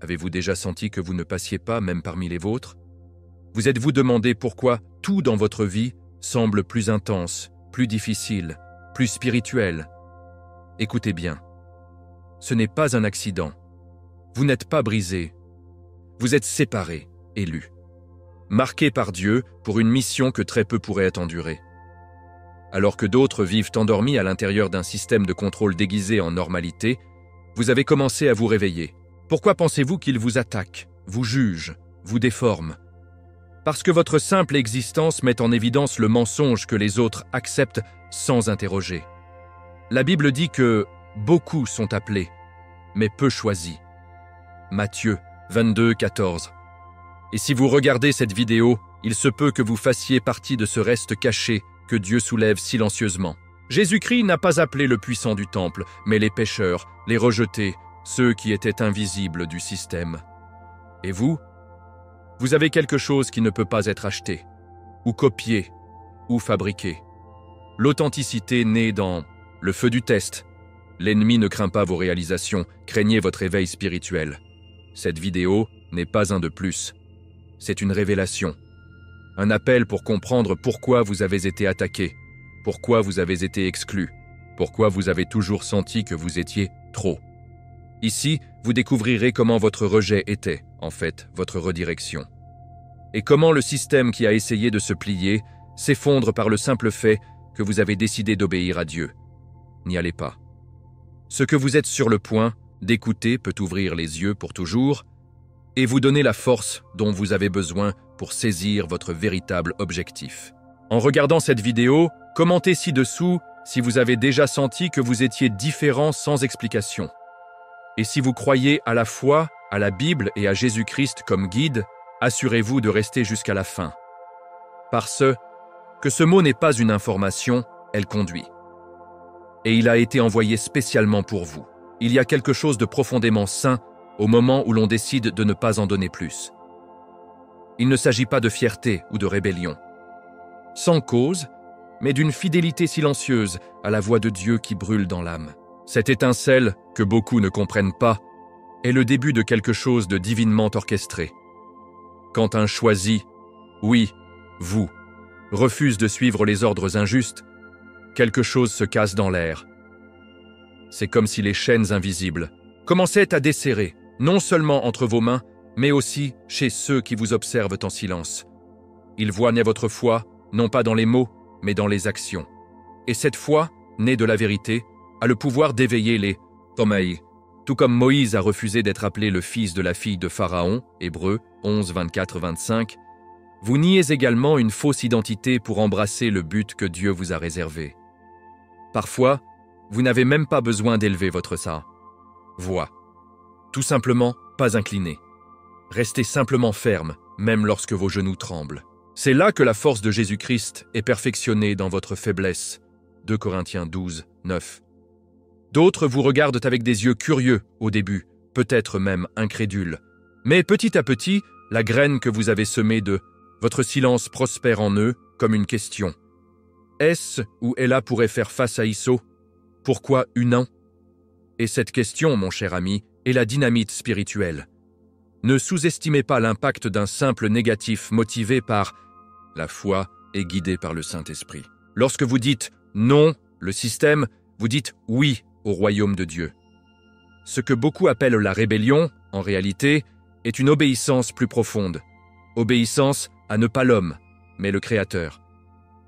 Avez-vous déjà senti que vous ne passiez pas même parmi les vôtres? Vous êtes-vous demandé pourquoi tout dans votre vie semble plus intense, plus difficile, plus spirituel? Écoutez bien. Ce n'est pas un accident. Vous n'êtes pas brisé. Vous êtes séparé, élu. Marqué par Dieu pour une mission que très peu pourraient endurer. Alors que d'autres vivent endormis à l'intérieur d'un système de contrôle déguisé en normalité, vous avez commencé à vous réveiller. Pourquoi pensez-vous qu'ils vous attaquent, vous jugent, vous déforment? Parce que votre simple existence met en évidence le mensonge que les autres acceptent sans interroger. La Bible dit que beaucoup sont appelés, mais peu choisis. Matthieu 22, 14. Et si vous regardez cette vidéo, il se peut que vous fassiez partie de ce reste caché que Dieu soulève silencieusement. Jésus-Christ n'a pas appelé le puissant du temple, mais les pécheurs, les rejetés, ceux qui étaient invisibles du système. Et vous? Vous avez quelque chose qui ne peut pas être acheté, ou copié, ou fabriqué. L'authenticité naît dans le feu du test. L'ennemi ne craint pas vos réalisations, craignez votre éveil spirituel. Cette vidéo n'est pas un de plus. C'est une révélation. Un appel pour comprendre pourquoi vous avez été attaqué, pourquoi vous avez été exclu, pourquoi vous avez toujours senti que vous étiez trop. Ici, vous découvrirez comment votre rejet était, en fait, votre redirection. Et comment le système qui a essayé de se plier s'effondre par le simple fait que vous avez décidé d'obéir à Dieu. N'y allez pas. Ce que vous êtes sur le point d'écouter peut ouvrir les yeux pour toujours et vous donner la force dont vous avez besoin pour saisir votre véritable objectif. En regardant cette vidéo, commentez ci-dessous si vous avez déjà senti que vous étiez différent sans explication. Et si vous croyez à la foi, à la Bible et à Jésus-Christ comme guide, assurez-vous de rester jusqu'à la fin. Parce que ce mot n'est pas une information, elle conduit. Et il a été envoyé spécialement pour vous. Il y a quelque chose de profondément sain au moment où l'on décide de ne pas en donner plus. Il ne s'agit pas de fierté ou de rébellion. Sans cause, mais d'une fidélité silencieuse à la voix de Dieu qui brûle dans l'âme. Cette étincelle, que beaucoup ne comprennent pas, est le début de quelque chose de divinement orchestré. Quand un choisi, oui, vous, refuse de suivre les ordres injustes, quelque chose se casse dans l'air. C'est comme si les chaînes invisibles commençaient à desserrer, non seulement entre vos mains, mais aussi chez ceux qui vous observent en silence. Ils voient naître votre foi, non pas dans les mots, mais dans les actions. Et cette foi, née de la vérité, a le pouvoir d'éveiller les Tomaï. Tout comme Moïse a refusé d'être appelé le fils de la fille de Pharaon, Hébreux 11, 24-25, vous niez également une fausse identité pour embrasser le but que Dieu vous a réservé. Parfois, vous n'avez même pas besoin d'élever votre voix. Tout simplement, pas incliné. Restez simplement ferme, même lorsque vos genoux tremblent. C'est là que la force de Jésus-Christ est perfectionnée dans votre faiblesse. 2 Corinthiens 12, 9. D'autres vous regardent avec des yeux curieux au début, peut-être même incrédules. Mais petit à petit, la graine que vous avez semée de votre silence prospère en eux comme une question. Est-ce où Ella pourrait faire face à Isso? Pourquoi Unan? Et cette question, mon cher ami, est la dynamite spirituelle. Ne sous-estimez pas l'impact d'un simple négatif motivé par la foi et guidé par le Saint-Esprit. Lorsque vous dites non, le système, vous dites oui au royaume de Dieu. Ce que beaucoup appellent la rébellion, en réalité, est une obéissance plus profonde. Obéissance à ne pas l'homme, mais le Créateur.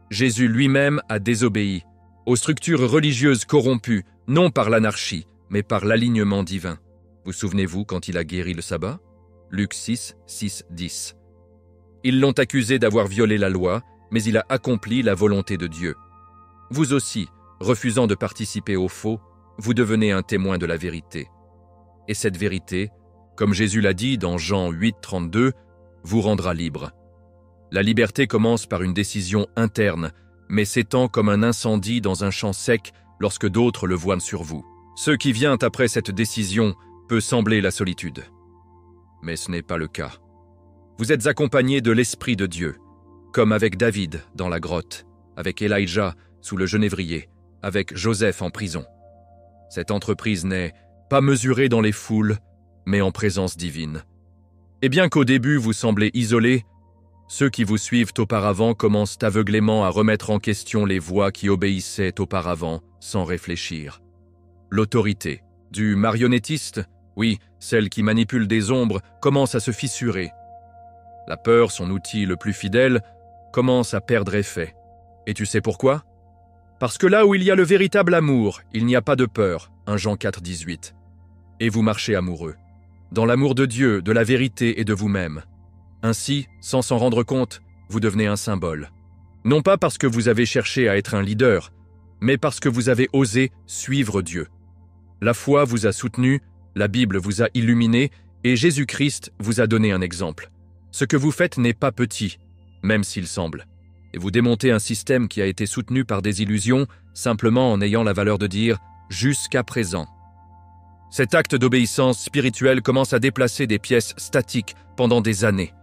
Jésus lui-même a désobéi aux structures religieuses corrompues, non par l'anarchie, mais par l'alignement divin. Vous souvenez-vous quand il a guéri le sabbat? Luc 6, 6, 10. Ils l'ont accusé d'avoir violé la loi, mais il a accompli la volonté de Dieu. Vous aussi, refusant de participer au faux, vous devenez un témoin de la vérité. Et cette vérité, comme Jésus l'a dit dans Jean 8, 32, vous rendra libre. La liberté commence par une décision interne, mais s'étend comme un incendie dans un champ sec lorsque d'autres le voient sur vous. Ce qui vient après cette décision peut sembler la solitude. Mais ce n'est pas le cas. Vous êtes accompagné de l'Esprit de Dieu, comme avec David dans la grotte, avec Elijah sous le genévrier, avec Joseph en prison. Cette entreprise n'est pas mesurée dans les foules, mais en présence divine. Et bien qu'au début vous semblez isolé, ceux qui vous suivent auparavant commencent aveuglément à remettre en question les voix qui obéissaient auparavant sans réfléchir. L'autorité du marionnettiste, oui, celle qui manipule des ombres, commence à se fissurer. La peur, son outil le plus fidèle, commence à perdre effet. Et tu sais pourquoi ? Parce que là où il y a le véritable amour, il n'y a pas de peur, 1 Jean 4, 18. Et vous marchez amoureux, dans l'amour de Dieu, de la vérité et de vous-même. Ainsi, sans s'en rendre compte, vous devenez un symbole. Non pas parce que vous avez cherché à être un leader, mais parce que vous avez osé suivre Dieu. La foi vous a soutenu, la Bible vous a illuminé et Jésus-Christ vous a donné un exemple. Ce que vous faites n'est pas petit, même s'il semble. Et vous démontez un système qui a été soutenu par des illusions, simplement en ayant la valeur de dire « jusqu'à présent ». Cet acte d'obéissance spirituelle commence à déplacer des pièces statiques pendant des années.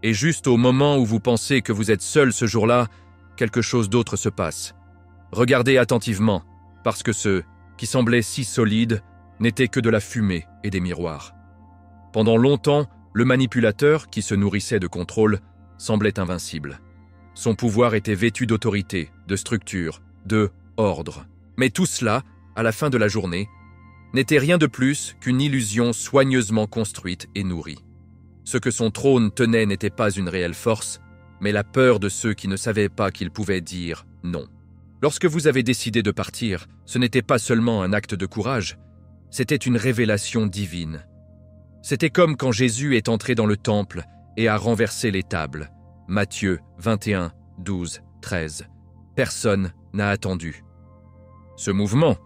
Et juste au moment où vous pensez que vous êtes seul ce jour-là, quelque chose d'autre se passe. Regardez attentivement, parce que ce qui semblait si solide n'était que de la fumée et des miroirs. Pendant longtemps, le manipulateur, qui se nourrissait de contrôle, semblait invincible. Son pouvoir était vêtu d'autorité, de structure, de ordre. Mais tout cela, à la fin de la journée, n'était rien de plus qu'une illusion soigneusement construite et nourrie. Ce que son trône tenait n'était pas une réelle force, mais la peur de ceux qui ne savaient pas qu'ils pouvaient dire non. Lorsque vous avez décidé de partir, ce n'était pas seulement un acte de courage, c'était une révélation divine. C'était comme quand Jésus est entré dans le temple et a renversé les tables. Matthieu 21, 12, 13. Personne n'a attendu ce mouvement,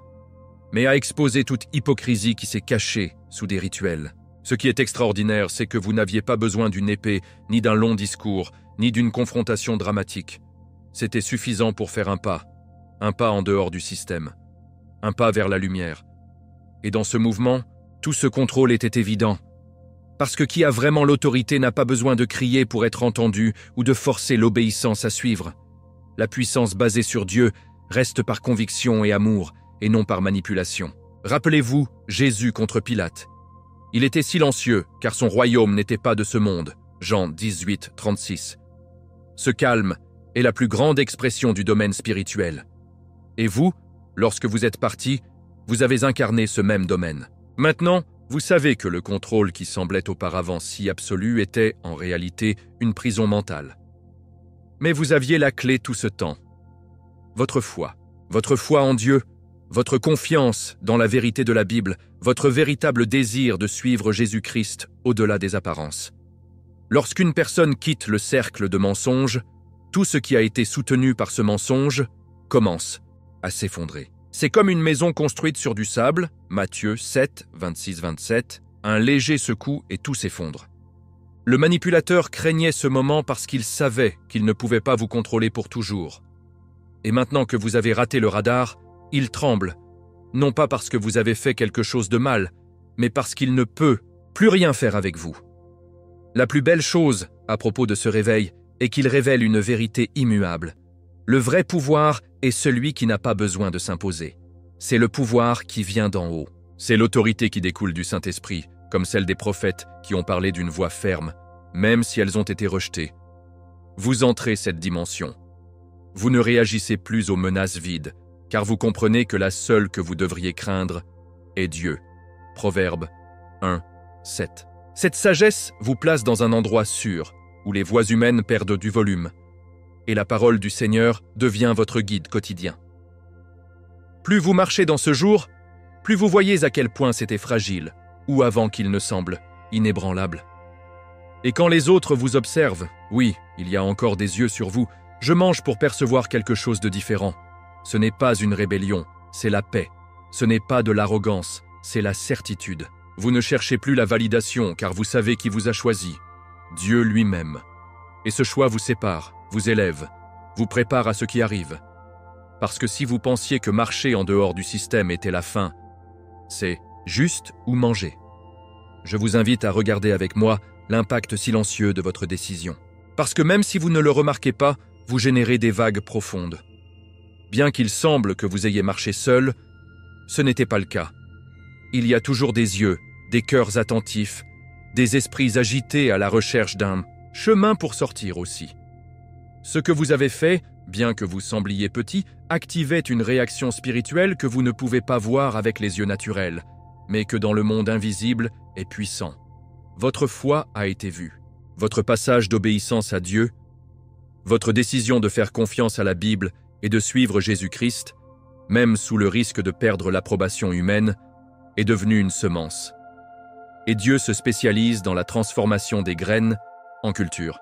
mais a exposé toute hypocrisie qui s'est cachée sous des rituels. Ce qui est extraordinaire, c'est que vous n'aviez pas besoin d'une épée, ni d'un long discours, ni d'une confrontation dramatique. C'était suffisant pour faire un pas en dehors du système, un pas vers la lumière. Et dans ce mouvement, tout ce contrôle était évident. Parce que qui a vraiment l'autorité n'a pas besoin de crier pour être entendu ou de forcer l'obéissance à suivre. La puissance basée sur Dieu reste par conviction et amour, et non par manipulation. Rappelez-vous Jésus contre Pilate. Il était silencieux, car son royaume n'était pas de ce monde. Jean 18, 36. Ce calme est la plus grande expression du domaine spirituel. Et vous, lorsque vous êtes parti, vous avez incarné ce même domaine. Maintenant, vous savez que le contrôle qui semblait auparavant si absolu était, en réalité, une prison mentale. Mais vous aviez la clé tout ce temps. Votre foi en Dieu, votre confiance dans la vérité de la Bible, votre véritable désir de suivre Jésus-Christ au-delà des apparences. Lorsqu'une personne quitte le cercle de mensonges, tout ce qui a été soutenu par ce mensonge commence à s'effondrer. C'est comme une maison construite sur du sable, Matthieu 7, 26-27, un léger secou et tout s'effondre. Le manipulateur craignait ce moment parce qu'il savait qu'il ne pouvait pas vous contrôler pour toujours. Et maintenant que vous avez raté le radar, il tremble, non pas parce que vous avez fait quelque chose de mal, mais parce qu'il ne peut plus rien faire avec vous. La plus belle chose à propos de ce réveil est qu'il révèle une vérité immuable. Le vrai pouvoir est celui qui n'a pas besoin de s'imposer. C'est le pouvoir qui vient d'en haut. C'est l'autorité qui découle du Saint-Esprit, comme celle des prophètes qui ont parlé d'une voix ferme, même si elles ont été rejetées. Vous entrez cette dimension. Vous ne réagissez plus aux menaces vides, car vous comprenez que la seule que vous devriez craindre est Dieu. Proverbe 1, 7. Cette sagesse vous place dans un endroit sûr, où les voix humaines perdent du volume, et la parole du Seigneur devient votre guide quotidien. Plus vous marchez dans ce jour, plus vous voyez à quel point c'était fragile, ou avant qu'il ne semble inébranlable. Et quand les autres vous observent, oui, il y a encore des yeux sur vous, je mange pour percevoir quelque chose de différent. Ce n'est pas une rébellion, c'est la paix. Ce n'est pas de l'arrogance, c'est la certitude. Vous ne cherchez plus la validation, car vous savez qui vous a choisi, Dieu lui-même. Et ce choix vous sépare, vous élève, vous prépare à ce qui arrive. Parce que si vous pensiez que marcher en dehors du système était la fin, c'est juste ou manger. Je vous invite à regarder avec moi l'impact silencieux de votre décision. Parce que même si vous ne le remarquez pas, vous générez des vagues profondes. Bien qu'il semble que vous ayez marché seul, ce n'était pas le cas. Il y a toujours des yeux, des cœurs attentifs, des esprits agités à la recherche d'un chemin pour sortir aussi. Ce que vous avez fait, bien que vous sembliez petit, activait une réaction spirituelle que vous ne pouvez pas voir avec les yeux naturels, mais que dans le monde invisible est puissant. Votre foi a été vue. Votre passage d'obéissance à Dieu, votre décision de faire confiance à la Bible et de suivre Jésus-Christ, même sous le risque de perdre l'approbation humaine, est devenue une semence. Et Dieu se spécialise dans la transformation des graines en culture.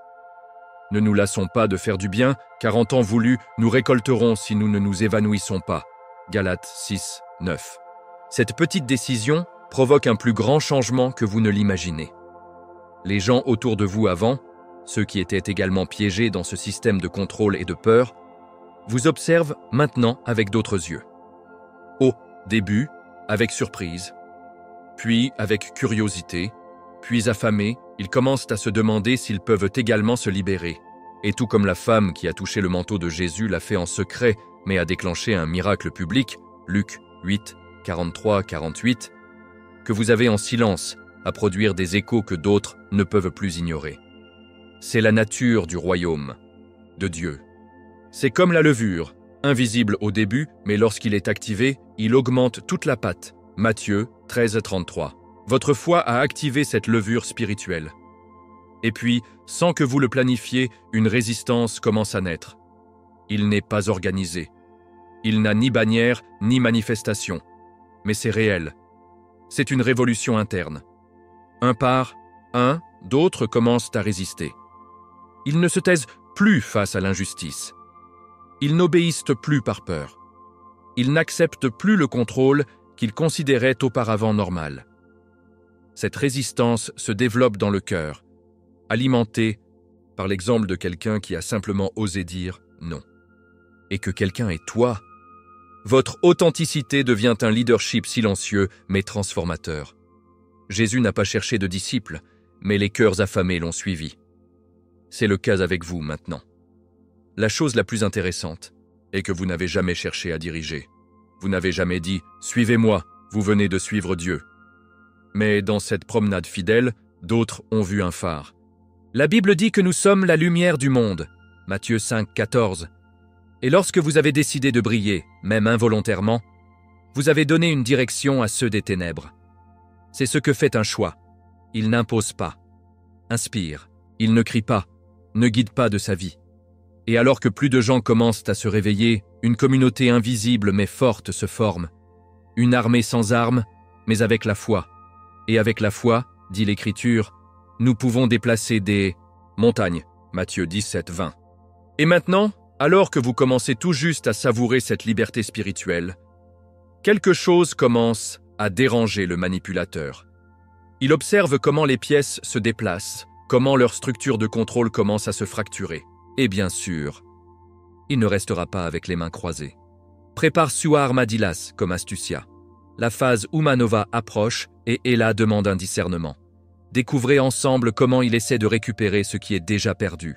Ne nous lassons pas de faire du bien, car en temps voulu, nous récolterons si nous ne nous évanouissons pas. Galates 6, 9. Cette petite décision provoque un plus grand changement que vous ne l'imaginez. Les gens autour de vous avant, ceux qui étaient également piégés dans ce système de contrôle et de peur, vous observent maintenant avec d'autres yeux. Au début, avec surprise, puis avec curiosité, puis affamés, ils commencent à se demander s'ils peuvent également se libérer. Et tout comme la femme qui a touché le manteau de Jésus l'a fait en secret, mais a déclenché un miracle public, Luc 8, 43-48, que vous avez en silence à produire des échos que d'autres ne peuvent plus ignorer. C'est la nature du royaume de Dieu. C'est comme la levure, invisible au début, mais lorsqu'il est activé, il augmente toute la pâte. Matthieu 13, 33. Votre foi a activé cette levure spirituelle. Et puis, sans que vous le planifiez, une résistance commence à naître. Il n'est pas organisé. Il n'a ni bannière, ni manifestation. Mais c'est réel. C'est une révolution interne. Un par un, d'autres commencent à résister. Ils ne se taisent plus face à l'injustice. Ils n'obéissent plus par peur. Ils n'acceptent plus le contrôle qu'ils considéraient auparavant normal. Cette résistance se développe dans le cœur, alimentée par l'exemple de quelqu'un qui a simplement osé dire non. Et que quelqu'un est toi. Votre authenticité devient un leadership silencieux mais transformateur. Jésus n'a pas cherché de disciples, mais les cœurs affamés l'ont suivi. C'est le cas avec vous maintenant. La chose la plus intéressante est que vous n'avez jamais cherché à diriger. Vous n'avez jamais dit « Suivez-moi, vous venez de suivre Dieu ». Mais dans cette promenade fidèle, d'autres ont vu un phare. La Bible dit que nous sommes la lumière du monde. Matthieu 5, 14. Et lorsque vous avez décidé de briller, même involontairement, vous avez donné une direction à ceux des ténèbres. C'est ce que fait un choix. Il n'impose pas, inspire, il ne crie pas, ne guide pas de sa vie. Et alors que plus de gens commencent à se réveiller, une communauté invisible mais forte se forme. Une armée sans armes, mais avec la foi. Et avec la foi, dit l'Écriture, nous pouvons déplacer des montagnes. Matthieu 17, 20. Et maintenant, alors que vous commencez tout juste à savourer cette liberté spirituelle, quelque chose commence à déranger le manipulateur. Il observe comment les pièces se déplacent, comment leur structure de contrôle commence à se fracturer. Et bien sûr, il ne restera pas avec les mains croisées. Prépare sua armadillas comme Astucia. La phase Umanova approche et Ella demande un discernement. Découvrez ensemble comment il essaie de récupérer ce qui est déjà perdu.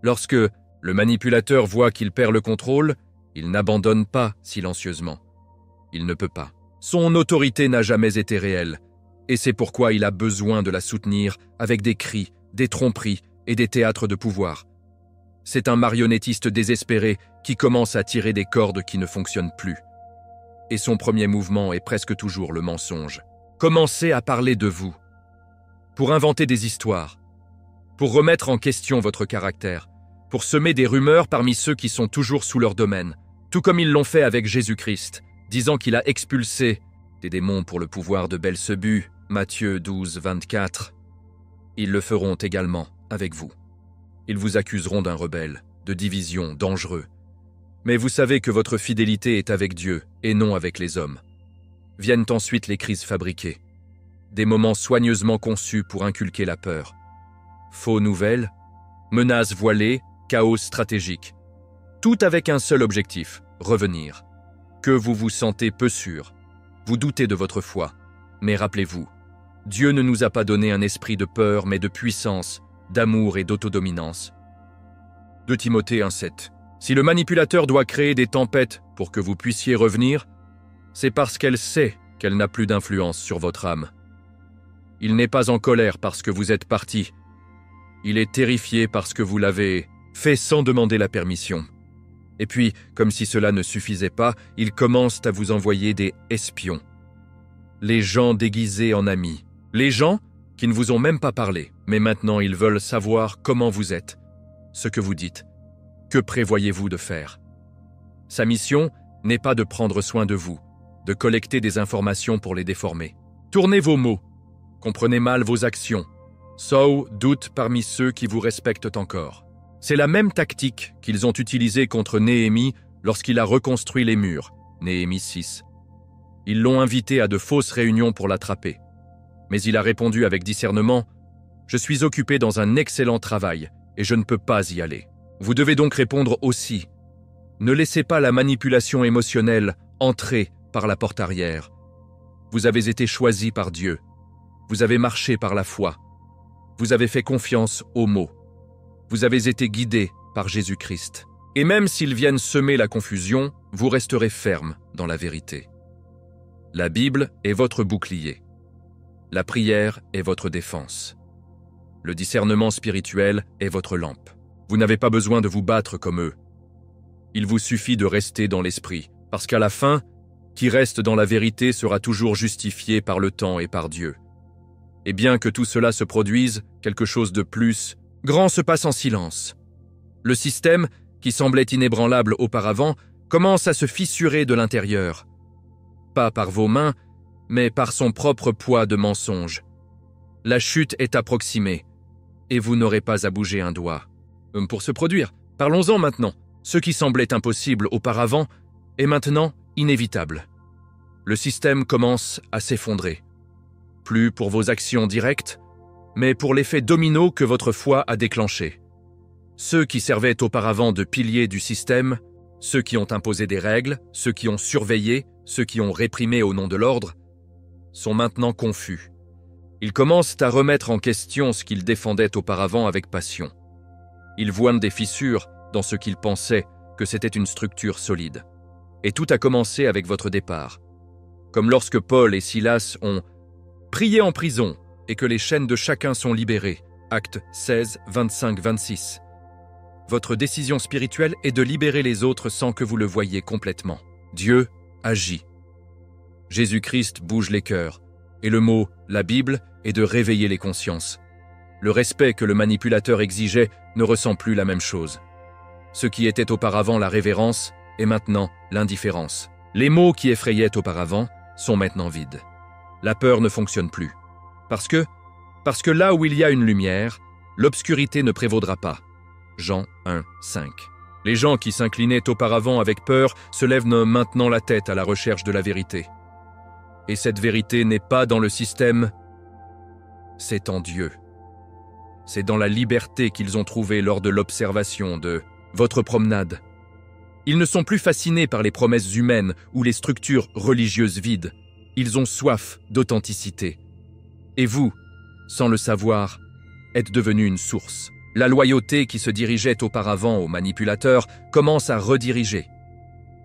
Lorsque le manipulateur voit qu'il perd le contrôle, il n'abandonne pas silencieusement. Il ne peut pas. Son autorité n'a jamais été réelle, et c'est pourquoi il a besoin de la soutenir avec des cris, des tromperies et des théâtres de pouvoir. C'est un marionnettiste désespéré qui commence à tirer des cordes qui ne fonctionnent plus. Et son premier mouvement est presque toujours le mensonge. Commencez à parler de vous, pour inventer des histoires, pour remettre en question votre caractère, pour semer des rumeurs parmi ceux qui sont toujours sous leur domaine, tout comme ils l'ont fait avec Jésus-Christ, disant qu'il a expulsé des démons pour le pouvoir de Belzébuth, Matthieu 12, 24. Ils le feront également avec vous. Ils vous accuseront d'un rebelle, de division, dangereux. Mais vous savez que votre fidélité est avec Dieu et non avec les hommes. Viennent ensuite les crises fabriquées, des moments soigneusement conçus pour inculquer la peur. Faux nouvelles, menaces voilées, chaos stratégique. Tout avec un seul objectif, revenir. Que vous vous sentez peu sûr, vous doutez de votre foi. Mais rappelez-vous, Dieu ne nous a pas donné un esprit de peur, mais de puissance, d'amour et d'autodominance. 2 Timothée 1,7. Si le manipulateur doit créer des tempêtes pour que vous puissiez revenir, c'est parce qu'elle sait qu'elle n'a plus d'influence sur votre âme. Il n'est pas en colère parce que vous êtes parti. Il est terrifié parce que vous l'avez fait sans demander la permission. Et puis, comme si cela ne suffisait pas, il commence à vous envoyer des espions. Les gens déguisés en amis. Les gens qui ne vous ont même pas parlé, mais maintenant ils veulent savoir comment vous êtes, ce que vous dites. Que prévoyez-vous de faire? Sa mission n'est pas de prendre soin de vous, de collecter des informations pour les déformer. Tournez vos mots, comprenez mal vos actions. Saul doute parmi ceux qui vous respectent encore. C'est la même tactique qu'ils ont utilisée contre Néhémie lorsqu'il a reconstruit les murs, Néhémie 6. Ils l'ont invité à de fausses réunions pour l'attraper. Mais il a répondu avec discernement « Je suis occupé dans un excellent travail et je ne peux pas y aller. » Vous devez donc répondre aussi. Ne laissez pas la manipulation émotionnelle entrer par la porte arrière. Vous avez été choisi par Dieu. Vous avez marché par la foi. Vous avez fait confiance aux mots. Vous avez été guidé par Jésus-Christ. Et même s'ils viennent semer la confusion, vous resterez ferme dans la vérité. La Bible est votre bouclier. La prière est votre défense. Le discernement spirituel est votre lampe. Vous n'avez pas besoin de vous battre comme eux. Il vous suffit de rester dans l'esprit, parce qu'à la fin, qui reste dans la vérité sera toujours justifié par le temps et par Dieu. Et bien que tout cela se produise, quelque chose de plus grand se passe en silence. Le système, qui semblait inébranlable auparavant, commence à se fissurer de l'intérieur. Pas par vos mains, mais par son propre poids de mensonges. La chute est approximée, et vous n'aurez pas à bouger un doigt. Pour se produire, parlons-en maintenant. Ce qui semblait impossible auparavant est maintenant inévitable. Le système commence à s'effondrer. Plus pour vos actions directes, mais pour l'effet domino que votre foi a déclenché. Ceux qui servaient auparavant de piliers du système, ceux qui ont imposé des règles, ceux qui ont surveillé, ceux qui ont réprimé au nom de l'ordre, sont maintenant confus. Ils commencent à remettre en question ce qu'ils défendaient auparavant avec passion. Ils voient des fissures dans ce qu'ils pensaient que c'était une structure solide. Et tout a commencé avec votre départ. Comme lorsque Paul et Silas ont prié en prison et que les chaînes de chacun sont libérées. Actes 16, 25, 26. Votre décision spirituelle est de libérer les autres sans que vous le voyiez complètement. Dieu agit. Jésus-Christ bouge les cœurs. Et le mot « la Bible » est de réveiller les consciences. Le respect que le manipulateur exigeait ne ressent plus la même chose. Ce qui était auparavant la révérence est maintenant l'indifférence. Les mots qui effrayaient auparavant sont maintenant vides. La peur ne fonctionne plus. Parce que là où il y a une lumière, l'obscurité ne prévaudra pas. Jean 1, 5. Les gens qui s'inclinaient auparavant avec peur se lèvent maintenant la tête à la recherche de la vérité. Et cette vérité n'est pas dans le système, c'est en Dieu. C'est dans la liberté qu'ils ont trouvée lors de l'observation de votre promenade. Ils ne sont plus fascinés par les promesses humaines ou les structures religieuses vides. Ils ont soif d'authenticité. Et vous, sans le savoir, êtes devenu une source. La loyauté qui se dirigeait auparavant aux manipulateurs commence à rediriger.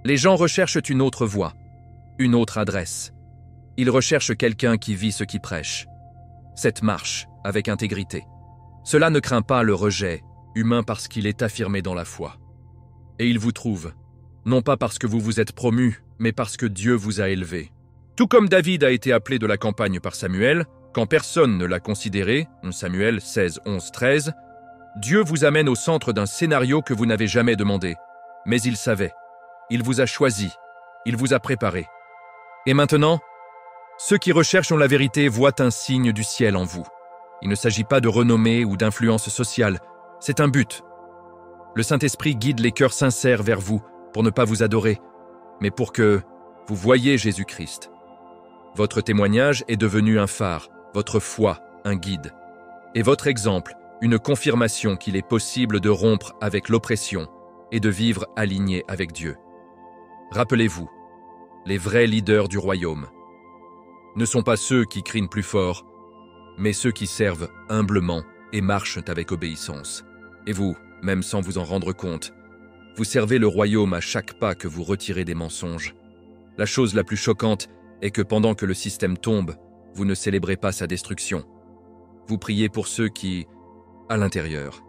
Les gens recherchent une autre voie, une autre adresse. Ils recherchent quelqu'un qui vit ce qui prêche. Cette marche avec intégrité. Cela ne craint pas le rejet humain parce qu'il est affirmé dans la foi. Et il vous trouve, non pas parce que vous vous êtes promu, mais parce que Dieu vous a élevé. Tout comme David a été appelé de la campagne par Samuel, quand personne ne l'a considéré, Samuel 16, 11, 13, Dieu vous amène au centre d'un scénario que vous n'avez jamais demandé. Mais il savait. Il vous a choisi. Il vous a préparé. Et maintenant, ceux qui recherchent la vérité voient un signe du ciel en vous. Il ne s'agit pas de renommée ou d'influence sociale. C'est un but. Le Saint-Esprit guide les cœurs sincères vers vous pour ne pas vous adorer, mais pour que vous voyiez Jésus-Christ. Votre témoignage est devenu un phare, votre foi un guide, et votre exemple une confirmation qu'il est possible de rompre avec l'oppression et de vivre aligné avec Dieu. Rappelez-vous, les vrais leaders du royaume ne sont pas ceux qui crient plus fort, mais ceux qui servent humblement et marchent avec obéissance. Et vous, même sans vous en rendre compte, vous servez le royaume à chaque pas que vous retirez des mensonges. La chose la plus choquante est que pendant que le système tombe, vous ne célébrez pas sa destruction. Vous priez pour ceux qui, à l'intérieur.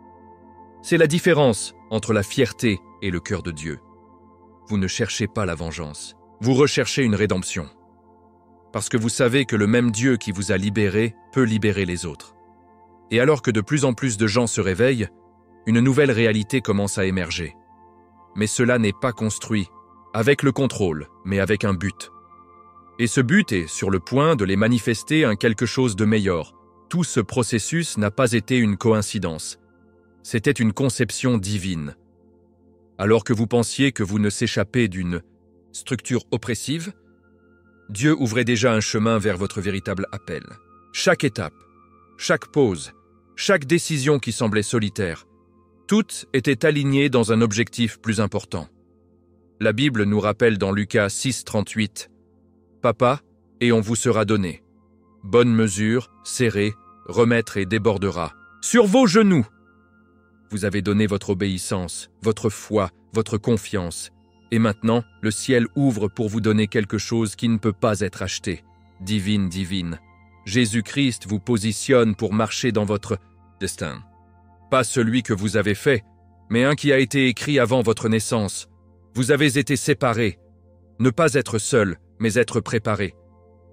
C'est la différence entre la fierté et le cœur de Dieu. Vous ne cherchez pas la vengeance, vous recherchez une rédemption. Parce que vous savez que le même Dieu qui vous a libéré peut libérer les autres. Et alors que de plus en plus de gens se réveillent, une nouvelle réalité commence à émerger. Mais cela n'est pas construit avec le contrôle, mais avec un but. Et ce but est sur le point de les manifester un quelque chose de meilleur. Tout ce processus n'a pas été une coïncidence. C'était une conception divine. Alors que vous pensiez que vous ne s'échappez d'une structure oppressive, Dieu ouvrait déjà un chemin vers votre véritable appel. Chaque étape, chaque pause, chaque décision qui semblait solitaire, toutes étaient alignées dans un objectif plus important. La Bible nous rappelle dans Lucas 6,38 « Papa, et on vous sera donné. Bonne mesure, serrée, remettre et débordera. Sur vos genoux !» Vous avez donné votre obéissance, votre foi, votre confiance. Et maintenant, le ciel ouvre pour vous donner quelque chose qui ne peut pas être acheté. Divine. Jésus-Christ vous positionne pour marcher dans votre destin. Pas celui que vous avez fait, mais un qui a été écrit avant votre naissance. Vous avez été séparés. Ne pas être seul, mais être préparé.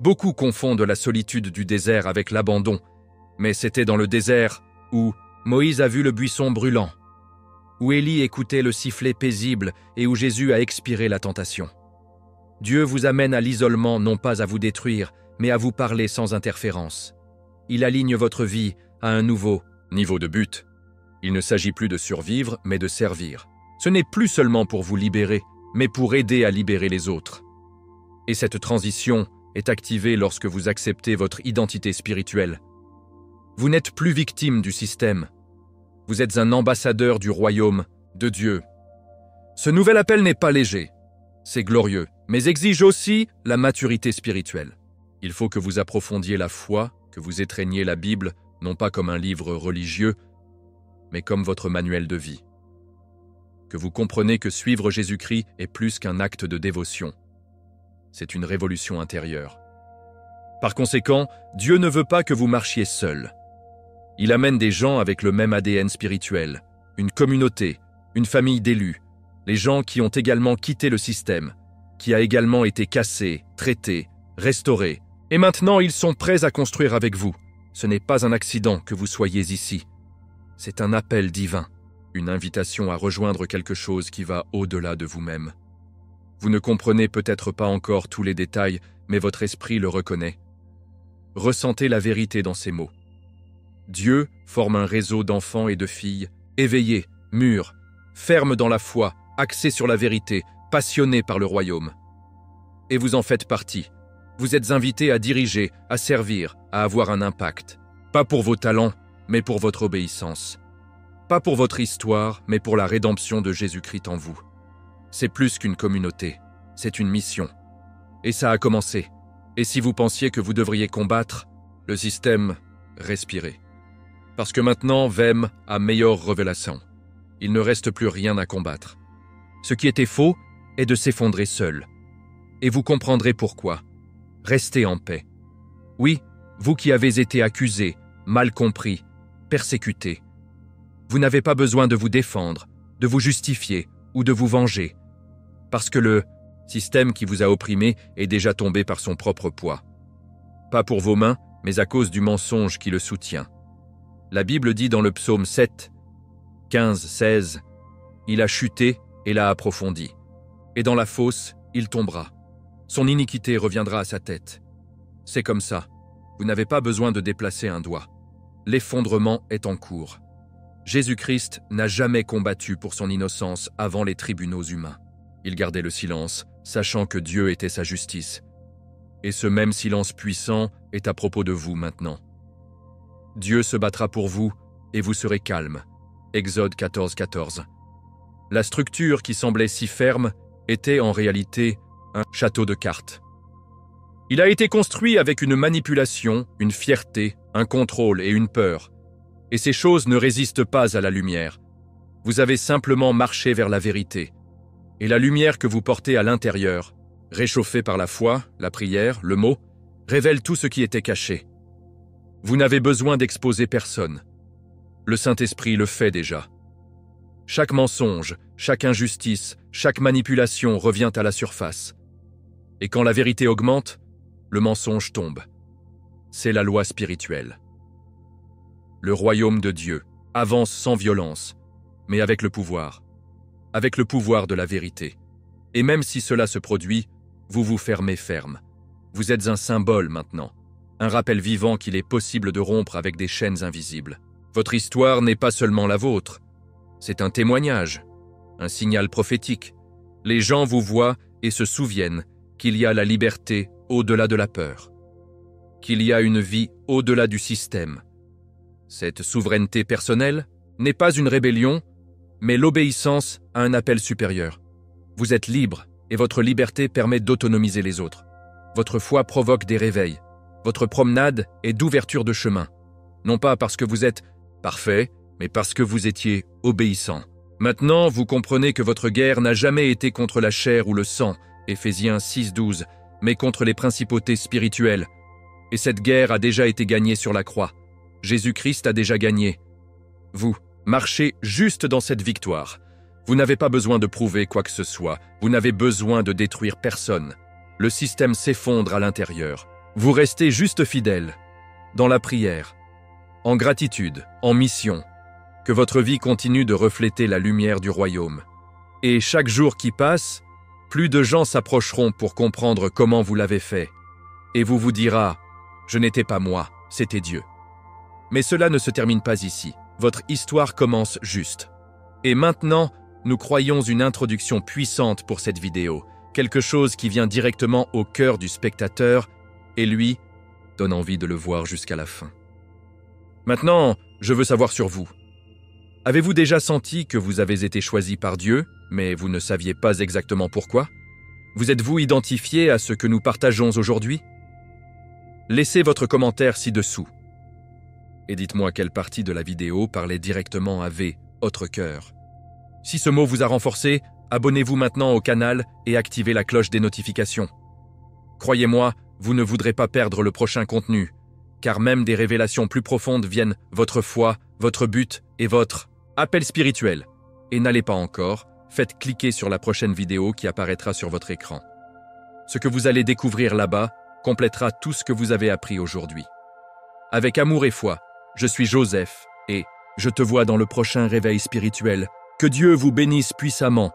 Beaucoup confondent la solitude du désert avec l'abandon, mais c'était dans le désert où Moïse a vu le buisson brûlant, où Élie écoutait le sifflet paisible et où Jésus a expiré la tentation. Dieu vous amène à l'isolement non pas à vous détruire, mais à vous parler sans interférence. Il aligne votre vie à un nouveau niveau de but. Il ne s'agit plus de survivre, mais de servir. Ce n'est plus seulement pour vous libérer, mais pour aider à libérer les autres. Et cette transition est activée lorsque vous acceptez votre identité spirituelle. Vous n'êtes plus victime du système. Vous êtes un ambassadeur du royaume de Dieu. Ce nouvel appel n'est pas léger. C'est glorieux, mais exige aussi la maturité spirituelle. Il faut que vous approfondiez la foi, que vous étreigniez la Bible, non pas comme un livre religieux, mais comme votre manuel de vie. Que vous comprenez que suivre Jésus-Christ est plus qu'un acte de dévotion. C'est une révolution intérieure. Par conséquent, Dieu ne veut pas que vous marchiez seul. Il amène des gens avec le même ADN spirituel, une communauté, une famille d'élus, les gens qui ont également quitté le système, qui a également été cassé, traité, restauré, et maintenant ils sont prêts à construire avec vous. Ce n'est pas un accident que vous soyez ici. C'est un appel divin, une invitation à rejoindre quelque chose qui va au-delà de vous-même. Vous ne comprenez peut-être pas encore tous les détails, mais votre esprit le reconnaît. Ressentez la vérité dans ces mots. Dieu forme un réseau d'enfants et de filles, éveillés, mûrs, fermes dans la foi, axés sur la vérité, passionnés par le royaume. Et vous en faites partie. Vous êtes invités à diriger, à servir, à avoir un impact. Pas pour vos talents, mais pour votre obéissance. Pas pour votre histoire, mais pour la rédemption de Jésus-Christ en vous. C'est plus qu'une communauté, c'est une mission. Et ça a commencé. Et si vous pensiez que vous devriez combattre, le système, respirez. Parce que maintenant, Vem a meilleure révélation. Il ne reste plus rien à combattre. Ce qui était faux est de s'effondrer seul. Et vous comprendrez pourquoi. Restez en paix. Oui, vous qui avez été accusés, mal compris, persécutés. Vous n'avez pas besoin de vous défendre, de vous justifier ou de vous venger. Parce que le système qui vous a opprimé est déjà tombé par son propre poids. Pas pour vos mains, mais à cause du mensonge qui le soutient. La Bible dit dans le psaume 7, 15, 16, « Il a chuté et l'a approfondi. Et dans la fosse, il tombera. Son iniquité reviendra à sa tête. » C'est comme ça. Vous n'avez pas besoin de déplacer un doigt. L'effondrement est en cours. Jésus-Christ n'a jamais combattu pour son innocence avant les tribunaux humains. Il gardait le silence, sachant que Dieu était sa justice. Et ce même silence puissant est à propos de vous maintenant. Dieu se battra pour vous et vous serez calme. Exode 14, 14. La structure qui semblait si ferme était en réalité un château de cartes. Il a été construit avec une manipulation, une fierté, un contrôle et une peur. Et ces choses ne résistent pas à la lumière. Vous avez simplement marché vers la vérité. Et la lumière que vous portez à l'intérieur, réchauffée par la foi, la prière, le mot, révèle tout ce qui était caché. Vous n'avez besoin d'exposer personne. Le Saint-Esprit le fait déjà. Chaque mensonge, chaque injustice, chaque manipulation revient à la surface. Et quand la vérité augmente, le mensonge tombe. C'est la loi spirituelle. Le royaume de Dieu avance sans violence, mais avec le pouvoir de la vérité. Et même si cela se produit, vous vous fermez ferme. Vous êtes un symbole maintenant, un rappel vivant qu'il est possible de rompre avec des chaînes invisibles. Votre histoire n'est pas seulement la vôtre, c'est un témoignage, un signal prophétique. Les gens vous voient et se souviennent qu'il y a la liberté au-delà de la peur, qu'il y a une vie au-delà du système. Cette souveraineté personnelle n'est pas une rébellion, mais l'obéissance à un appel supérieur. Vous êtes libre et votre liberté permet d'autonomiser les autres. Votre foi provoque des réveils. Votre promenade est d'ouverture de chemin. Non pas parce que vous êtes parfait, mais parce que vous étiez obéissant. Maintenant, vous comprenez que votre guerre n'a jamais été contre la chair ou le sang, Éphésiens 6:12, mais contre les principautés spirituelles. Et cette guerre a déjà été gagnée sur la croix. Jésus-Christ a déjà gagné. Vous, marchez juste dans cette victoire. Vous n'avez pas besoin de prouver quoi que ce soit. Vous n'avez besoin de détruire personne. Le système s'effondre à l'intérieur. Vous restez juste fidèle, dans la prière, en gratitude, en mission. Que votre vie continue de refléter la lumière du royaume. Et chaque jour qui passe, plus de gens s'approcheront pour comprendre comment vous l'avez fait. Et vous vous dira, je n'étais pas moi, c'était Dieu. Mais cela ne se termine pas ici. Votre histoire commence juste. Et maintenant, nous croyons une introduction puissante pour cette vidéo, quelque chose qui vient directement au cœur du spectateur et lui donne envie de le voir jusqu'à la fin. Maintenant, je veux savoir sur vous. Avez-vous déjà senti que vous avez été choisi par Dieu, mais vous ne saviez pas exactement pourquoi? Vous êtes-vous identifié à ce que nous partageons aujourd'hui? Laissez votre commentaire ci-dessous. Et dites-moi quelle partie de la vidéo parlait directement à votre cœur. Si ce mot vous a renforcé, abonnez-vous maintenant au canal et activez la cloche des notifications. Croyez-moi, vous ne voudrez pas perdre le prochain contenu, car même des révélations plus profondes viennent votre foi, votre but et votre appel spirituel. Et n'allez pas encore, faites cliquer sur la prochaine vidéo qui apparaîtra sur votre écran. Ce que vous allez découvrir là-bas complétera tout ce que vous avez appris aujourd'hui. Avec amour et foi, je suis Joseph et je te vois dans le prochain réveil spirituel. Que Dieu vous bénisse puissamment.